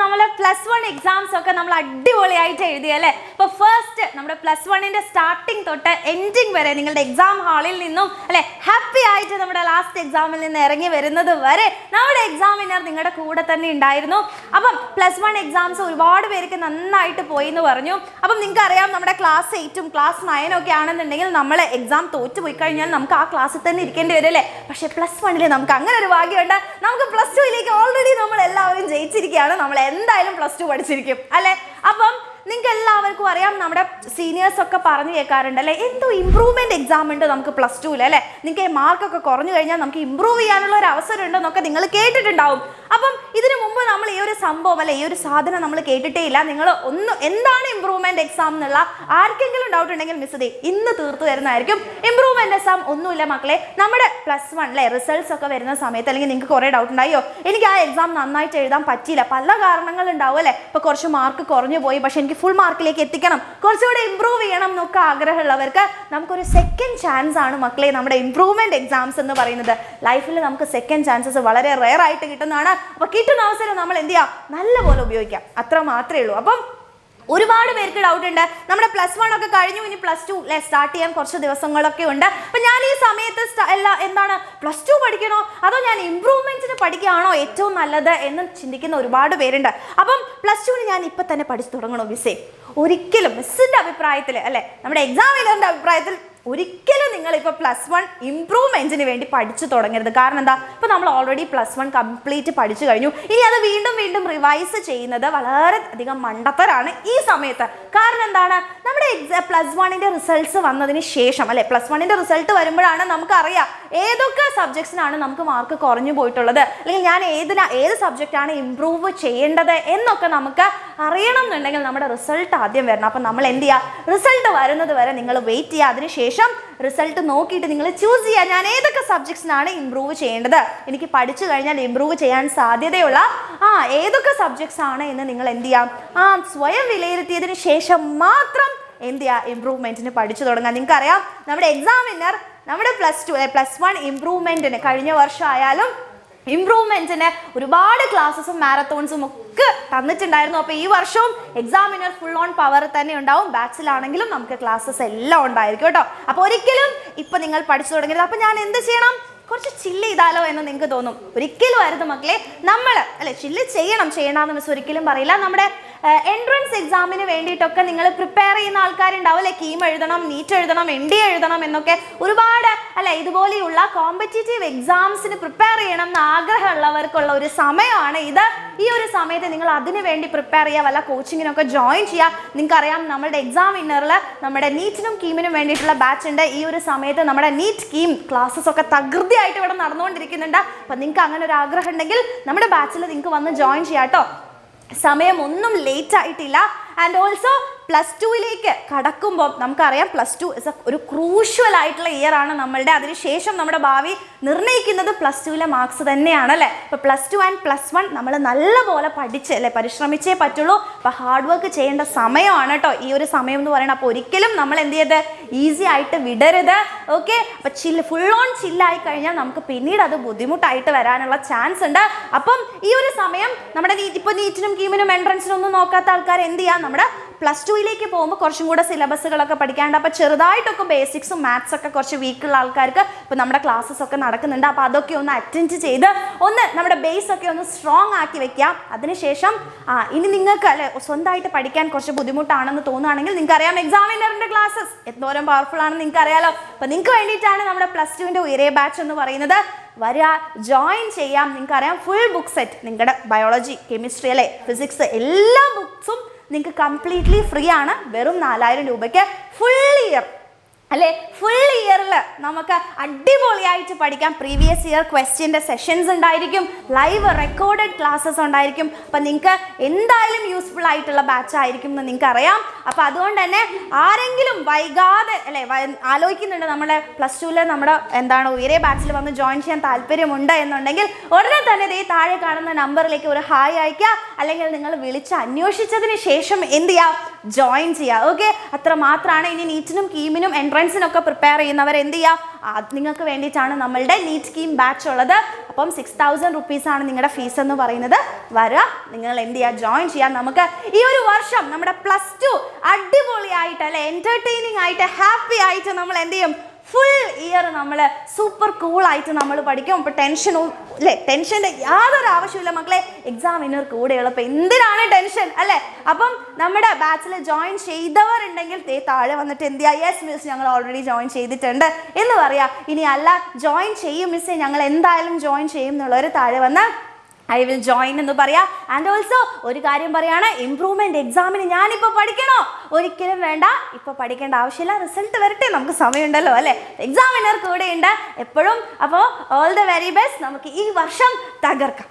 നമ്മളെ +1 എക്സാംസ് ഒക്കെ നമ്മൾ അടിപൊളിയായിട്ട് എഴുതിയല്ലേ. അപ്പോൾ ഫസ്റ്റ് നമ്മുടെ +1ന്റെ സ്റ്റാർട്ടിങ് തൊട്ട് എൻഡിങ് വരെ നിങ്ങളുടെ എക്സാം ഹാളിൽ നിന്നും അല്ലെ ഹാപ്പി ആയിട്ട് നമ്മുടെ ലാസ്റ്റ് എക്സാമിൽ നിന്ന് ഇറങ്ങി വരുന്നത് വരെ നമ്മുടെ എക്സാമിനർ നിങ്ങളുടെ കൂടെ തന്നെ ഉണ്ടായിരുന്നു. അപ്പം +1 എക്സാംസ് ഒരുപാട് പേർക്ക് നന്നായിട്ട് പോയി എന്ന് പറഞ്ഞു. അപ്പം നിങ്ങൾക്ക് അറിയാം നമ്മുടെ ക്ലാസ് 8ഉം ക്ലാസ് 9 ഒക്കെ ആണെന്നുണ്ടെങ്കിൽ നമ്മൾ എക്സാം തോറ്റു പോയി കഴിഞ്ഞാൽ നമുക്ക് ആ ക്ലാസ്സിൽ തന്നെ ഇരിക്കേണ്ടി വരും അല്ലേ. പക്ഷേ +1ൽ നമുക്ക് അങ്ങനെ ഒരു ഭാഗ്യമുണ്ട്. നമുക്ക് +2ലേക്ക് ഓൾറെഡി നമ്മൾ എല്ലാവരും ജയിച്ചിരിക്കുകയാണ്. നമ്മൾ എന്തായാലും +2 പഠിച്ചിരിക്കും അല്ലേ. അപ്പം നിങ്ങൾക്ക് എല്ലാവർക്കും അറിയാം നമ്മുടെ സീനിയേഴ്സ് ഒക്കെ പറഞ്ഞു കേൾക്കാറുണ്ട് അല്ലേ, എന്തോ ഇമ്പ്രൂവ്മെന്റ് എക്സാം ഉണ്ട് നമുക്ക് +2ൽ അല്ലേ, നിങ്ങൾക്ക് മാർക്കൊക്കെ കുറഞ്ഞു കഴിഞ്ഞാൽ നമുക്ക് ഇമ്പ്രൂവ് ചെയ്യാനുള്ള ഒരു അവസരം ഉണ്ടെന്നൊക്കെ നിങ്ങൾ കേട്ടിട്ടുണ്ടാവും. അപ്പം ഇതിനു മുമ്പ് നമ്മൾ ഈ ഒരു സംഭവം അല്ലെ ഈ ഒരു സാധനം നമ്മൾ കേട്ടിട്ടേ ഇല്ല. നിങ്ങൾ എന്താണ് ഇമ്പ്രൂവ്മെന്റ് എക്സാം എന്നുള്ള ആർക്കെങ്കിലും ഡൗട്ട് ഉണ്ടെങ്കിൽ മിസ് ദേ ഇന്ന് തീർത്തു തരുന്നതായിരിക്കും. ഇമ്പ്രൂവ്മെന്റ് എക്സാം ഒന്നുമില്ല മക്കളെ, നമ്മുടെ +1 റിസൾട്ട്സ് ഒക്കെ വരുന്ന സമയത്ത് അല്ലെങ്കിൽ നിങ്ങൾക്ക് കുറേ ഡൗട്ട് ഉണ്ടായോ എനിക്ക് ആ എക്സാം നന്നായിട്ട് എഴുതാൻ പറ്റിയില്ല, പല കാരണങ്ങൾ ഉണ്ടാവും അല്ലേ. ഇപ്പോൾ കുറച്ച് മാർക്ക് കുറഞ്ഞു പോയി, പക്ഷെ എനിക്ക് ഫുൾ മാർക്കിലേക്ക് എത്തിക്കണം, കുറച്ചുകൂടെ ഇമ്പ്രൂവ് ചെയ്യണം എന്നൊക്കെ ആഗ്രഹമുള്ളവർക്ക് നമുക്കൊരു സെക്കൻഡ് ചാൻസ് ആണ് മക്കളെ നമ്മുടെ ഇമ്പ്രൂവ്മെന്റ് എക്സാംസ് എന്ന് പറയുന്നത്. ലൈഫിൽ നമുക്ക് സെക്കൻഡ് ചാൻസസ് വളരെ റെയർ ആയിട്ട് കിട്ടുന്നതാണ്. അപ്പോൾ കിട്ടുന്ന അവസരം നമ്മൾ എന്ത് ചെയ്യുക, നല്ലപോലെ ഉപയോഗിക്കാം, അത്ര മാത്രമേ ഉള്ളൂ. അപ്പം ഒരുപാട് പേർക്ക് ഡൗട്ട് ഉണ്ട്, നമ്മുടെ +1 ഒക്കെ കഴിഞ്ഞു, ഇനി +2 സ്റ്റാർട്ട് ചെയ്യാൻ കുറച്ച് ദിവസങ്ങളൊക്കെ ഉണ്ട്. അപ്പം ഞാൻ ഈ സമയത്ത് എന്താണ് +2 പഠിക്കണോ അതോ ഞാൻ ഇമ്പ്രൂവ്മെന്റ്സിന് പഠിക്കുകയാണോ ഏറ്റവും നല്ലത് എന്ന് ചിന്തിക്കുന്ന ഒരുപാട് പേരുണ്ട്. അപ്പം +2ന് ഞാൻ ഇപ്പം തന്നെ പഠിച്ചു തുടങ്ങണോ മിസ്സേ? ഒരിക്കലും മിസ്സിൻ്റെ അഭിപ്രായത്തിൽ അല്ലേ, നമ്മുടെ എക്സാമിനറിൻ്റെ അഭിപ്രായത്തിൽ ഒരിക്കലും നിങ്ങൾ ഇപ്പോൾ +1 ഇമ്പ്രൂവ്മെന്റിന് വേണ്ടി പഠിച്ചു തുടങ്ങരുത്. കാരണം എന്താ, ഇപ്പോൾ നമ്മൾ ഓൾറെഡി +1 കംപ്ലീറ്റ് പഠിച്ചു കഴിഞ്ഞു. ഇനി അത് വീണ്ടും വീണ്ടും റിവൈസ് ചെയ്യുന്നത് വളരെ അധികം മണ്ടത്തരാണ് ഈ സമയത്ത്. കാരണം എന്താണ്, നമ്മുടെ +1ന്റെ റിസൾട്ട്സ് വന്നതിന് ശേഷം അല്ലെ, +1ന്റെ റിസൾട്ട് വരുമ്പോഴാണ് നമുക്കറിയാം ഏതൊക്കെ സബ്ജക്ട്സിനാണ് നമുക്ക് മാർക്ക് കുറഞ്ഞു പോയിട്ടുള്ളത്, അല്ലെങ്കിൽ ഞാൻ ഏത് സബ്ജക്റ്റാണ് ഇമ്പ്രൂവ് ചെയ്യേണ്ടത് എന്നൊക്കെ നമുക്ക് അറിയണം എന്നുണ്ടെങ്കിൽ നമ്മുടെ റിസൾട്ട് ആദ്യം വരണം. അപ്പം നമ്മൾ എന്ത് ചെയ്യുക, റിസൾട്ട് വരുന്നത് വരെ നിങ്ങൾ വെയിറ്റ് ചെയ്യുക. അതിനുശേഷം റിസൾട്ട് നോക്കിയിട്ട് നിങ്ങൾ ചൂസ് ചെയ്യുക ഞാൻ ഏതൊക്കെ സബ്ജക്ട്സിനാണ് ഇമ്പ്രൂവ് ചെയ്യേണ്ടത്, എനിക്ക് പഠിച്ചു കഴിഞ്ഞാൽ ഇമ്പ്രൂവ് ചെയ്യാൻ സാധ്യതയുള്ള ഏതൊക്കെ സബ്ജക്ട്സ് ആണ് എന്ന് നിങ്ങൾ എന്ത് ചെയ്യാം, സ്വയം വിലയിരുത്തിയതിന് ശേഷം മാത്രം എന്ത് ചെയ്യുക, ഇമ്പ്രൂവ്മെന്റിന് പഠിച്ചു തുടങ്ങാം. നിങ്ങൾക്കറിയാം നമ്മുടെ എക്സാമിനർ നമ്മുടെ +1 ഇമ്പ്രൂവ്മെന്റിന് കഴിഞ്ഞ വർഷം ആയാലും ഇമ്പ്രൂവ്മെന്റിന് ഒരുപാട് ക്ലാസ്സസും മാരത്തോൺസും ഒക്കെ തന്നിട്ടുണ്ടായിരുന്നു. അപ്പോൾ ഈ വർഷവും എക്സാമിനർ ഫുൾ ഓൺ പവർ തന്നെ ഉണ്ടാവും. ബാച്ചിലാണെങ്കിലും നമുക്ക് ക്ലാസ്സസ് എല്ലാം ഉണ്ടായിരിക്കും കേട്ടോ. അപ്പോൾ ഒരിക്കലും ഇപ്പം നിങ്ങൾ പഠിച്ചു തുടങ്ങരുത്. അപ്പം ഞാൻ എന്ത് ചെയ്യണം, കുറച്ച് ചില്ല് ചെയ്താലോ എന്ന് നിങ്ങൾക്ക് തോന്നും. ഒരിക്കലും ആയിരുന്നു മക്കളെ, നമ്മൾ അല്ലെ ചില്ല് ചെയ്യണമെന്ന് മിസ് ഒരിക്കലും പറയില്ല. നമ്മുടെ എൻട്രൻസ് എക്സാമിന് വേണ്ടിയിട്ടൊക്കെ നിങ്ങൾ പ്രിപ്പയർ ചെയ്യുന്ന ആൾക്കാരുണ്ടാവും അല്ലെ, കീം എഴുതണം, നീറ്റ് എഴുതണം, ND എഴുതണം എന്നൊക്കെ ഒരുപാട് അല്ലെ ഇതുപോലെയുള്ള കോമ്പറ്റീറ്റീവ് എക്സാംസിന് പ്രിപ്പയർ ചെയ്യണം എന്ന് ആഗ്രഹമുള്ളവർക്കുള്ള ഒരു സമയമാണ് ഇത്. ഈ ഒരു സമയത്ത് നിങ്ങൾ അതിന് വേണ്ടി പ്രിപ്പയർ ചെയ്യുക, വല്ല കോച്ചിങ്ങിനൊക്കെ ജോയിൻ ചെയ്യുക. നിങ്ങൾക്കറിയാം നമ്മുടെ എക്സാം വിന്നറിൽ നമ്മുടെ നീറ്റിനും കീമിനും വേണ്ടിയിട്ടുള്ള ബാച്ച് ഉണ്ട്. ഈ ഒരു സമയത്ത് നമ്മുടെ നീറ്റ് കീം ക്ലാസ്സസ് ഒക്കെ തകൃതിയായിട്ട് ഇവിടെ നടന്നുകൊണ്ടിരിക്കുന്നുണ്ട്. അപ്പം നിങ്ങൾക്ക് അങ്ങനെ ഒരു ആഗ്രഹം ഉണ്ടെങ്കിൽ നമ്മുടെ ബാച്ചിൽ നിങ്ങൾക്ക് വന്ന് ജോയിൻ ചെയ്യാം കേട്ടോ. സമയം ഒന്നും ലേറ്റ് ആയിട്ടില്ല. ആൻഡ് ഓൾസോ +2ലേക്ക് കടക്കുമ്പോൾ നമുക്കറിയാം +2 ഒരു ക്രൂഷ്യൽ ആയിട്ടുള്ള ഇയർ ആണ് നമ്മളുടെ. അതിനുശേഷം നമ്മുടെ ഭാവി നിർണ്ണയിക്കുന്നത് +2ലെ മാർക്സ് തന്നെയാണ് അല്ലേ. ഇപ്പോൾ +2 ആൻഡ് +1 നമ്മൾ നല്ലപോലെ പഠിച്ച് അല്ലേ പരിശ്രമിച്ചേ പറ്റുള്ളൂ. അപ്പോൾ ഹാർഡ് വർക്ക് ചെയ്യേണ്ട സമയമാണ് കേട്ടോ ഈ ഒരു സമയം എന്ന് പറയുന്നത്. അപ്പോൾ ഒരിക്കലും നമ്മൾ എന്ത് ചെയ്ത് ഈസി ആയിട്ട് വിടരുത്. ഓക്കെ, അപ്പോൾ ഫുൾ ഓൺ ചില്ലായി കഴിഞ്ഞാൽ നമുക്ക് പിന്നീട് അത് ബുദ്ധിമുട്ടായിട്ട് വരാനുള്ള ചാൻസ് ഉണ്ട്. അപ്പം ഈ ഒരു സമയം നമ്മുടെ ഇപ്പോൾ നീറ്റിനും കീമിനും എൻട്രൻസിനും ഒന്നും നോക്കാത്ത ആൾക്കാർ എന്ത് ചെയ്യാം, നമ്മുടെ +2ലേക്ക് പോകുമ്പോൾ കുറച്ചും കൂടെ സിലബസുകളൊക്കെ പഠിക്കാണ്ട്. അപ്പോൾ ചെറുതായിട്ടൊക്കെ ബേസിക്സും മാത്സ് ഒക്കെ കുറച്ച് വീക്കുള്ള ആൾക്കാർക്ക് ഇപ്പോൾ നമ്മുടെ ക്ലാസ്സസ് ഒക്കെ നടക്കുന്നുണ്ട്. അപ്പോൾ അതൊക്കെ ഒന്ന് അറ്റൻഡ് ചെയ്ത് നമ്മുടെ ബേസ് ഒക്കെ ഒന്ന് സ്ട്രോങ് ആക്കി വെക്കാം. അതിനുശേഷം ഇനി നിങ്ങൾക്ക് അല്ലെ സ്വന്തമായിട്ട് പഠിക്കാൻ കുറച്ച് ബുദ്ധിമുട്ടാണെന്ന് തോന്നുകയാണെങ്കിൽ നിങ്ങൾക്കറിയാം എക്സാമിനറിൻ്റെ ക്ലാസ്സസ് എന്തോരം പവർഫുൾ ആണെന്ന് നിങ്ങൾക്കറിയാലോ. അപ്പോൾ നിങ്ങൾക്ക് വേണ്ടിയിട്ടാണ് നമ്മുടെ +2ന്റെ UYARE ബാച്ച് എന്ന് പറയുന്നത്. വരിക, ജോയിൻ ചെയ്യാം. നിങ്ങൾക്കറിയാം ഫുൾ ബുക്ക് സെറ്റ് നിങ്ങളുടെ ബയോളജി, കെമിസ്ട്രി അല്ലെ ഫിസിക്സ് എല്ലാ ബുക്സും നിങ്ങൾക്ക് കംപ്ലീറ്റ്ലി ഫ്രീ ആണ്. വെറും 4000 രൂപയ്ക്ക് ഫുൾ ഇയർ അല്ലേ, ഫുൾ ഇയറിൽ നമുക്ക് അടിപൊളിയായിട്ട് പഠിക്കാം. പ്രീവിയസ് ഇയർ ക്വസ്റ്റ്യൻ്റെ സെഷൻസ് ഉണ്ടായിരിക്കും, ലൈവ് റെക്കോർഡഡ് ക്ലാസ്സസ് ഉണ്ടായിരിക്കും. അപ്പം നിങ്ങൾക്ക് എന്തായാലും യൂസ്ഫുൾ ആയിട്ടുള്ള ബാച്ച് ആയിരിക്കും എന്ന് നിങ്ങൾക്ക് അറിയാം. അപ്പോൾ അതുകൊണ്ട് തന്നെ ആരെങ്കിലും വൈകാതെ അല്ലേ ആലോചിക്കുന്നുണ്ട് നമ്മുടെ +2ലെ നമ്മുടെ UYARE ബാച്ചിൽ വന്ന് ജോയിൻ ചെയ്യാൻ താല്പര്യമുണ്ട് എന്നുണ്ടെങ്കിൽ ഉടനെ തന്നെ ദേ താഴെ കാണുന്ന നമ്പറിലേക്ക് ഒരു ഹായ് അയക്കുക. അല്ലെങ്കിൽ നിങ്ങൾ വിളിച്ച് അന്വേഷിച്ചതിന് ശേഷം എന്ത് ചെയ്യുക, ജോയിൻ ചെയ്യുക. ഓക്കെ, അത്ര മാത്രമാണ്. ഇനി നീറ്റിനും കീമിനും എൻട്രൻസിനൊക്കെ പ്രിപ്പയർ ചെയ്യുന്നവർ എന്ത് ചെയ്യുക, നിങ്ങൾക്ക് വേണ്ടിയിട്ടാണ് നമ്മളുടെ നീറ്റ് കീം ബാച്ച് ഉള്ളത്. അപ്പം 6000 റുപ്പീസാണ് നിങ്ങളുടെ ഫീസ് എന്ന് പറയുന്നത്. വരിക, നിങ്ങൾ എന്ത് ചെയ്യുക, ജോയിൻ ചെയ്യാൻ. നമുക്ക് ഈ ഒരു വർഷം നമ്മുടെ +2 അടിപൊളിയായിട്ട് അല്ലെ, എൻ്റർടൈനിങ് ആയിട്ട് ഹാപ്പി ആയിട്ട് നമ്മൾ എന്ത് ചെയ്യും, ഫുൾ ഇയർ നമ്മൾ സൂപ്പർ കൂളായിട്ട് നമ്മൾ പഠിക്കും. ഇപ്പോൾ ടെൻഷനും അല്ലേ, ടെൻഷൻ്റെ യാതൊരു ആവശ്യമില്ല മക്കളെ, എക്സാം വിന്നർ കൂടെയുള്ളപ്പോൾ എന്തിനാണ് ടെൻഷൻ അല്ലേ. അപ്പം നമ്മുടെ ബാച്ചിൽ ജോയിൻ ചെയ്തവരുണ്ടെങ്കിൽ താഴെ വന്നിട്ട് എന്ത് ചെയ്യുക, യെസ് മിസ് ഞങ്ങൾ ഓൾറെഡി ജോയിൻ ചെയ്തിട്ടുണ്ട് എന്ന് പറയാം. ഇനി അല്ല ജോയിൻ ചെയ്യും മിസ്സേ, ഞങ്ങൾ എന്തായാലും ജോയിൻ ചെയ്യും എന്നുള്ളവർ താഴെ വന്ന് ഐ വിൽ ജോയിൻ എന്ന് പറയാം. ആൻഡ് ഓൾസോ ഒരു കാര്യം പറയാണ്, ഇംപ്രൂവ്മെൻറ്റ് എക്സാമിന് ഞാനിപ്പോൾ പഠിക്കണോ? ഒരിക്കലും വേണ്ട, ഇപ്പോൾ പഠിക്കേണ്ട ആവശ്യമില്ല, റിസൾട്ട് വരട്ടെ, നമുക്ക് സമയമുണ്ടല്ലോ അല്ലേ. എക്സാമിനർ കൂടെയുണ്ട് എപ്പോഴും. അപ്പോൾ ഓൾ ദ വെരി ബെസ്റ്റ്, നമുക്ക് ഈ വർഷം തകർക്കാം.